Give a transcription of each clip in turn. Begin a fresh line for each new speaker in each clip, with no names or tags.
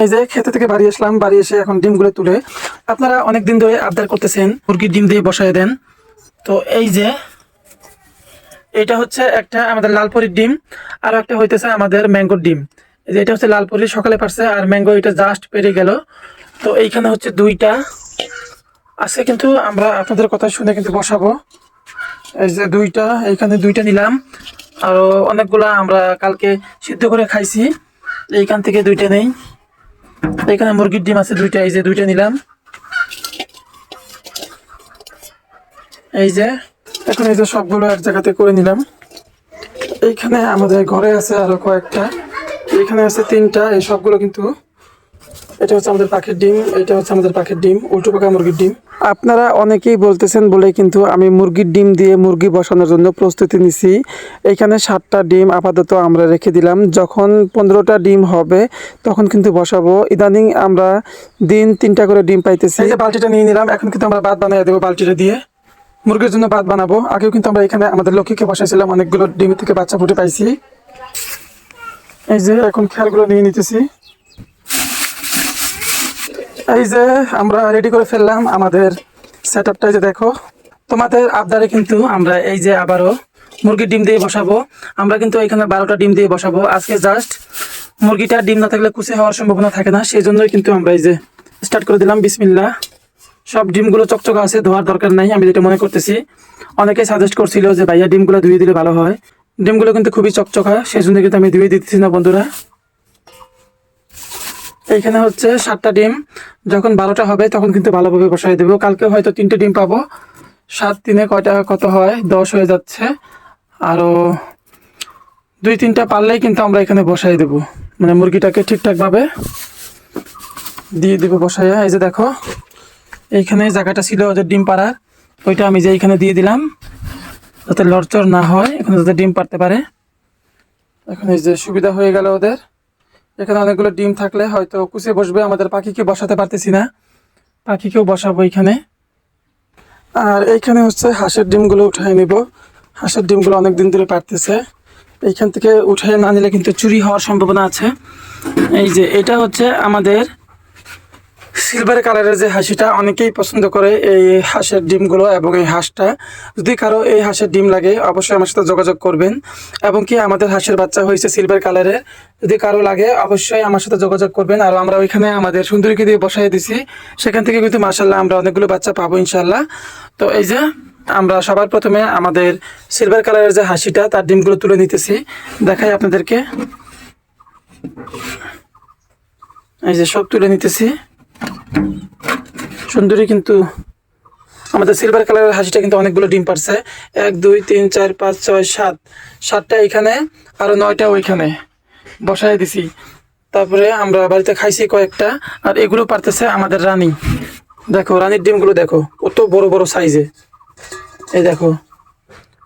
এই যে খেতে থেকে বাড়ি আসলাম, বাড়ি এসে এখন ডিমগুলো তুলে, আপনারা অনেক দিন ধরে আবদার করতেছেন মুরগির ডিম দিয়ে বসায় দেন। তো এই যে এটা হচ্ছে একটা আমাদের লালপরির ডিম, আর একটা হইতেছে আমাদের ম্যাঙ্গোর ডিম। এই যে এটা হচ্ছে লালপরি সকালে পারছে, আর ম্যাঙ্গো এটা জাস্ট পেরে গেল। তো এইখানে হচ্ছে দুইটা আছে, কিন্তু আমরা আপনাদের কথা শুনে কিন্তু বসাবো। এই যে দুইটা, এইখানে দুইটা নিলাম, আরো অনেকগুলা আমরা কালকে সিদ্ধ করে খাইছি, এইখান থেকে দুইটা নেই। এখানে মুরগির ডিম আছে দুইটা, এই যে দুইটা নিলাম। এই যে এখন এই যে সবগুলো এক জায়গাতে করে নিলাম। এইখানে আমাদের ঘরে আছে আরো কয়েকটা, এখানে আছে তিনটা। এই সবগুলো কিন্তু এটা হচ্ছে আমাদের পাখির ডিম, এটা হচ্ছে আমাদের পাখির ডিম, উল্টো পাকা মুরগির ডিম। আপনারা অনেকেই বলতেছেন বলে কিন্তু আমি মুরগির ডিম দিয়ে মুরগি বসানোর জন্য প্রস্তুতি নিছি। এখানে 7টা ডিম আপাতত আমরা রেখে দিলাম, যখন 15টা ডিম হবে তখন কিন্তু বসাবো। ইদানিং আমরা দিন 3টা করে ডিম পাইতেছি। এই যে বালতিটা নিয়ে নিলাম, এখন কিন্তু আমরা ভাত বানিয়ে দেবো বালতিটা দিয়ে, মুরগির জন্য ভাত বানাবো। আগেও কিন্তু আমরা এখানে আমাদের লক্ষ্মীকে বসাইছিলাম, অনেকগুলো ডিম থেকে বাচ্চা ফুটে পাইছি। এই যে এখন খেয়ালগুলো নিয়ে নিতেছি। এই যে আমরা রেডি করে ফেললাম আমাদের সেটআপটা। যে দেখো, তোমাদের আবদারে কিন্তু আমরা এই যে আবারও মুরগির ডিম দিয়ে বসাবো। আমরা কিন্তু এখানে 12টা ডিম দিয়ে বসাবো আজকে। জাস্ট মুরগিটা ডিম না থাকলে কুচে হওয়ার সম্ভাবনা থাকে না, সেই জন্যই কিন্তু আমরা এই যে স্টার্ট করে দিলাম। বিসমিল্লাহ। সব ডিমগুলো চকচকা আছে, ধোয়ার দরকার নাই, আমি যেটা মনে করতেছি। অনেকেই সাজেস্ট করছিল যে ভাইয়া ডিমগুলো ধুয়ে দিলে ভালো হয়। ডিমগুলো কিন্তু খুবই চকচকা, সেই জন্য কিন্তু আমি ধুয়ে দিতেছি না বন্ধুরা। এইখানে হচ্ছে 7টা ডিম, যখন 12টা হবে তখন কিন্তু ভালোভাবে বসাই দেবো। কালকে হয়তো 3টে ডিম পাবো, 7 3 কয়টা কত হয়, 10 হয়ে যাচ্ছে। আরও 2-3টা পারলেই কিন্তু আমরা এখানে বসাই দেবো, মানে মুরগিটাকে ঠিকঠাকভাবে দিয়ে দেবো বসাইয়া। এই যে দেখো, এইখানে জায়গাটা ছিল ওদের ডিম পাড়ার, ওইটা আমি যে এইখানে দিয়ে দিলাম যাতে লড়চড় না হয়, এখানে যাতে ডিম পারতে পারে। এখন এই যে সুবিধা হয়ে গেল ওদের। এখানে অনেকগুলো ডিম থাকলে হয়তো কুচে বসবে, আমাদের পাখিকে বসাতে পারতেছি না, পাখিকেও বসাবো এখানে। আর এইখানে হচ্ছে হাঁসের ডিমগুলো উঠাই নিব। হাঁসের ডিমগুলো অনেক দিন ধরে পারতেছে, এইখান থেকে উঠে না নিলে কিন্তু চুরি হওয়ার সম্ভাবনা আছে। এই যে এটা হচ্ছে আমাদের সিলভার কালারের যে হাঁসিটা, অনেকেই পছন্দ করে এই হাঁসের ডিমগুলো এবং এই হাঁসটা। যদি কারো এই হাঁসের ডিম লাগে অবশ্যই আমার সাথে যোগাযোগ করবেন। এবং কি আমাদের হাঁসের বাচ্চা হয়েছে সিলভার কালারের, যদি কারো লাগে অবশ্যই আমার সাথে যোগাযোগ করবেন। আর আমরা ওইখানে আমাদের সুন্দরীকে দিয়ে বসাই দিছি, সেখান থেকে কিন্তু মাশাআল্লাহ আমরা অনেকগুলো বাচ্চা পাবো ইনশাআল্লাহ। তো এই যে আমরা সবার প্রথমে আমাদের সিলভার কালারের যে হাঁসিটা তার ডিমগুলো তুলে নিতেছি, দেখাই আপনাদেরকে। এই যে সব তুলে নিতেছি। সুন্দরী কিন্তু আমাদের সিলভার কালারের হাঁসিটা কিন্তু অনেকগুলো ডিম পারছে, 1 2 3 4 5 6 7, 7টা এখানে, আরো 9টা ওইখানে বসাই দিছি। তারপরে আমরা বাড়িতে খাইছি কয়েকটা। আর এগুলো পারতেছে আমাদের রানী। দেখো রানীর ডিমগুলো দেখো কত বড় বড় সাইজে, এই দেখো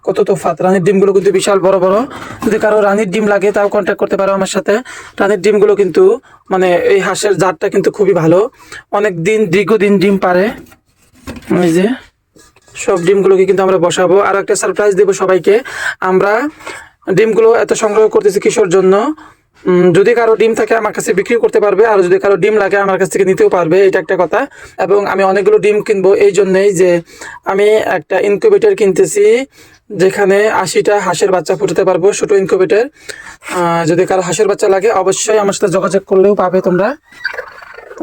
কত তফাৎ। রানীর ডিমগুলো কিন্তু বিশাল বড় বড়। যদি কারো রানীর ডিম লাগে তাও কন্ট্যাক্ট করতে পারো আমার সাথে। রানীর ডিমগুলো কিন্তু মানে এই হাঁসের জাতটা কিন্তু খুবই ভালো, অনেক দিন দীর্ঘদিন ডিম পারে। এই যে সব ডিমগুলোকে কিন্তু আমরা বসাবো। আর একটা সারপ্রাইজ দেবো সবাইকে। আমরা ডিমগুলো এত সংগ্রহ করতেছি কিসের জন্য, যদি কারো ডিম থাকে আমার কাছে বিক্রি করতে পারবে, আর যদি কারো ডিম লাগে আমার কাছ থেকে নিতেও পারবে, এটা একটা কথা। এবং আমি অনেকগুলো ডিম কিনবো এই জন্যই যে আমি একটা ইনকিউবেটর কিনতেছি, যেখানে 80টা হাঁসের বাচ্চা ফুটাতে পারবো, ছোট ইনকিউবেটর। যদি কারো হাঁসের বাচ্চা লাগে অবশ্যই আমার সাথে যোগাযোগ করলেও পাবে তোমরা।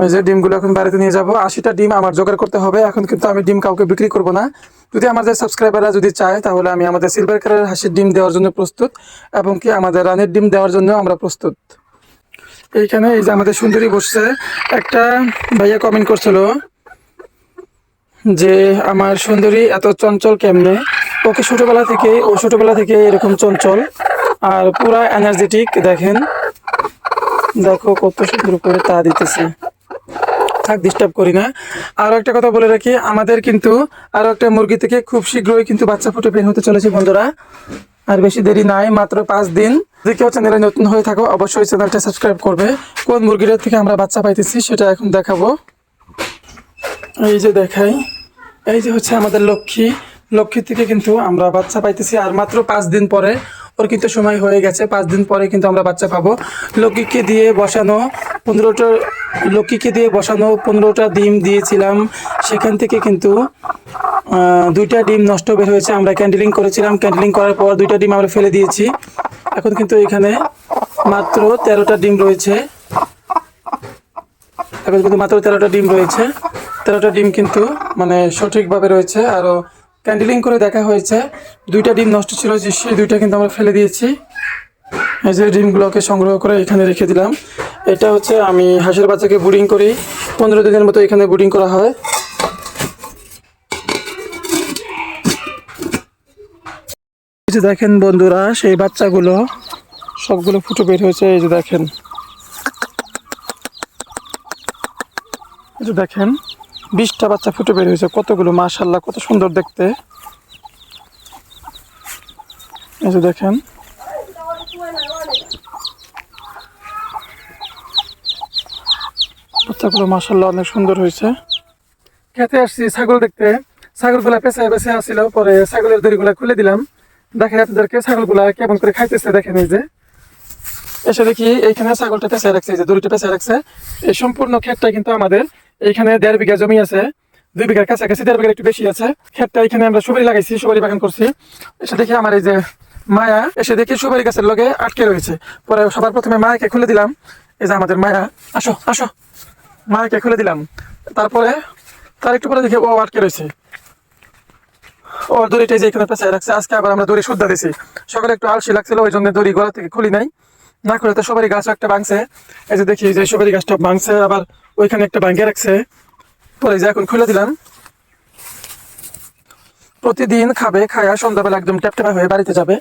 ওই যে ডিমগুলো এখন বাড়িতে নিয়ে যাবো, 80টা ডিম আমার জোগাড় করতে হবে। এখন কিন্তু আমি ডিম কাউকে বিক্রি করব না। যদি আমাদের সাবস্ক্রাইবাররা যদি চায় তাহলে আমি আমাদের সিলভার কালারের হাঁসের ডিম দেওয়ার জন্য প্রস্তুত, এবং কি আমাদের রানের ডিম দেওয়ার জন্য আমরা প্রস্তুত। এইখানে এই যে আমাদের সুন্দরী বসছে। একটা ভাইয়া কমেন্ট করছিল যে আমার সুন্দরী এত চঞ্চল কেমনে, ওকে ছোটবেলা থেকে এরকম চঞ্চল আর পুরা এনার্জেটিক। দেখেন দেখো কত সুন্দর করে তা দিতেছে, থাক ডিস্টার্ব করি না। আরও একটা কথা বলে রাখি, আমাদের কিন্তু আরও একটা মুরগি থেকে খুব শীঘ্রই কিন্তু বাচ্চা ফুটে বের হতে চলেছে বন্ধুরা। আর বেশি দেরি নাই, মাত্র 5 দিন। যদি কেউ চ্যানেলে নতুন হয়ে থাকো অবশ্যই চ্যানেলটা সাবস্ক্রাইব করবে। কোন মুরগিটার থেকে আমরা বাচ্চা পাইতেছি সেটা এখন দেখাবো। এই যে দেখাই, এই যে হচ্ছে আমাদের লক্ষ্মী থেকে কিন্তু আমরা বাচ্চা পাইতেছি। আর মাত্র 5 দিন পরে, ওর কিন্তু সময় হয়ে গেছে, 5 দিন পরে কিন্তু আমরা বাচ্চা পাবো। লক্ষ্মীকে দিয়ে বসানো লক্ষ্মীকে দিয়ে বসানো 15টা ডিম দিয়েছিলাম, সেখান থেকে কিন্তু 2টা ডিম নষ্ট বের হয়েছে। আমরা ক্যান্ডেলিং করেছিলাম, ক্যান্ডেলিং করার পর 2টা ডিম আমরা ফেলে দিয়েছি। এখন কিন্তু এখানে মাত্র 13টা ডিম রয়েছে। এখন কিন্তু মাত্র 13টা ডিম রয়েছে। 13টা ডিম কিন্তু মানে সঠিকভাবে রয়েছে। আরও ক্যান্ডেলিং করে দেখা হয়েছে 2টা ডিম নষ্ট ছিল, যে সেই 2টা কিন্তু আমরা ফেলে দিয়েছি। এই যে ডিমগুলোকে সংগ্রহ করে এখানে রেখে দিলাম। এটা হচ্ছে আমি হাঁসের বাচ্চাকে ব্রুডিং করি, 15 দিনের মতো এখানে ব্রুডিং করা হয়। এই যে দেখেন বন্ধুরা, সেই বাচ্চাগুলো সবগুলো ফুটে বের হয়েছে। এই যে দেখেন, এই যে দেখেন 20টা বাচ্চা ফুটে বের হয়েছে। কতগুলো, মাশাআল্লাহ, কত সুন্দর দেখতে। এই যে দেখেন, বাচ্চাগুলো মাশাআল্লাহ অনেক সুন্দর হয়েছে। খেতে আসছি ছাগল দেখতে, ছাগলগুলা পেছায় পেছায় আসছিল, পরে ছাগলের দড়িগুলা খুলে দিলাম। দেখেন আপনাদেরকে ছাগলগুলা কেমন করে খাইতেছে। দেখেন এই যে এসে দেখি এইখানে ছাগলটা পেছায় রাখছে, এই যে দড়িটা পেছায় রাখছে। এই সম্পূর্ণ ক্ষেতটা কিন্তু আমাদের, এইখানে 1.5 বিঘা জমি আছে, 2 বিঘার কাছাকাছি, 1.5 বিঘার একটু বেশি আছে ক্ষেতটা। এখানে আমরা সুপারি লাগাইছি, সুপারি বাগান করছি। এসে দেখি আমার এই যে মায়া, এসে দেখি সুপারি গাছের লগে আটকে রয়েছে। পরে সবার প্রথমে মায়াকে খুলে দিলাম। এই যে আমাদের মায়া, আসো আসো, মায়াকে খুলে দিলাম। তারপরে তার একটু পরে দেখি ও আটকে রয়েছে, ও দড়িটা যে এখানে পেঁচায় রাখছে। আজকে আবার আমরা দড়ি শুদ্ধা দিছি। সকালে একটু আলসি লাগছিল, ওই জন্য দড়ি গলা থেকে খুলি নাই, না করে তো সবারই গাছ একটা ভাঙছে। এই যে দেখি যে সবারই গাছটা ভাঙছে, আবার ওইখানে একটা ভাঙিয়ে রাখছে। পরে যে এখন খুলে দিলাম। প্রতিদিন খাবে, খায়া সন্ধ্যাবেলা একদম ট্যাপট্যাপা হয়ে বাড়িতে যাবে।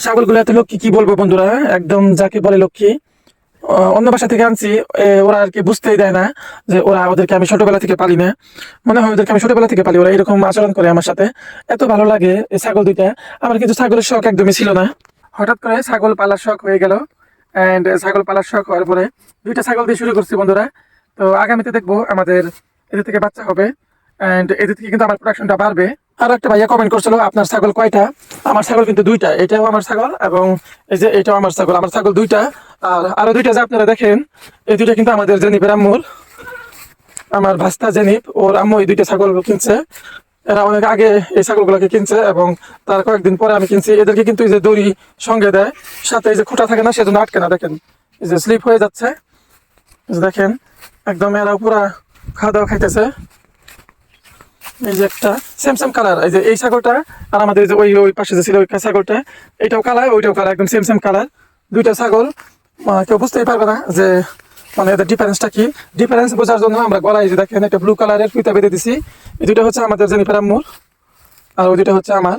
ছাগলগুলো এত লক্ষ্মী, কি বলবো বন্ধুরা, একদম যাকে বলে লক্ষ্মী। অন্য বাসা থেকে আনছি, ওরা আর কি বুঝতেই দেয় না যে ওদেরকে আমি ছোটবেলা থেকে পালি না। মনে হয় ওদেরকে আমি ছোটবেলা থেকে পালি, ওরা এরকম আচরণ করে আমার সাথে। এত ভালো লাগে এই ছাগল দুইটা। আমার কিন্তু ছাগলের শখ একদমই ছিল না, হঠাৎ করে ছাগল পালার শখ হয়ে গেল। অ্যান্ড ছাগল পালার শখ হওয়ার পরে 2টা ছাগল দিয়ে শুরু করছি বন্ধুরা। তো আগামীতে দেখবো আমাদের এদের থেকে বাচ্চা হবে, অ্যান্ড এদের থেকে কিন্তু আমার প্রোডাকশনটা বাড়বে। আর একটা ভাইয়া কমেন্ট করছিল, আপনার ছাগল কয়টা? আমার ছাগল কিন্তু 2টা, এটাও আমার ছাগল এবং এই যে এটাও আমার ছাগল। আমার ছাগল 2টা, আর আরো 2টা যে আপনারা দেখেন, এই 2টা কিন্তু আমাদের জেনিফের আম্মুর, আমার ভাস্তা জেনিফ, ওর আম্মু এই 2টা ছাগল কিনছে। এরা অনেক আগে এই ছাগলগুলোকে কিনছে এবং তার কয়েকদিন পরে আমি কিনছি। এদেরকে কিন্তু এই যে দড়ি সঙ্গে দেয়, সাথে এই যে খুঁটা থাকে না, সেজন্য আটকে না। দেখেন এই যে স্লিপ হয়ে যাচ্ছে, দেখেন একদম এরা পুরা খাওয়া দাওয়া খাইতেছে। এই যে একটা সেম সেম কালার, এই যে এই ছাগলটা আর আমাদের যে ওই পাশে যে ছিল ওই ছাগলটা, এটাও কালার ওইটাও কালার, একদম সেম সেম কালার। 2টা ছাগল, কেউ বুঝতেই পারবে না যে মানে এদের ডিফারেন্সটা কি। ডিফারেন্স বোঝার জন্য আমরা গলায় যে দেখেন একটা ব্লু কালারের ফিতা বেঁধে দিছি। এই 2টা হচ্ছে আমাদের জেনিফার আম্মুর, আর ওই 2টা হচ্ছে আমার।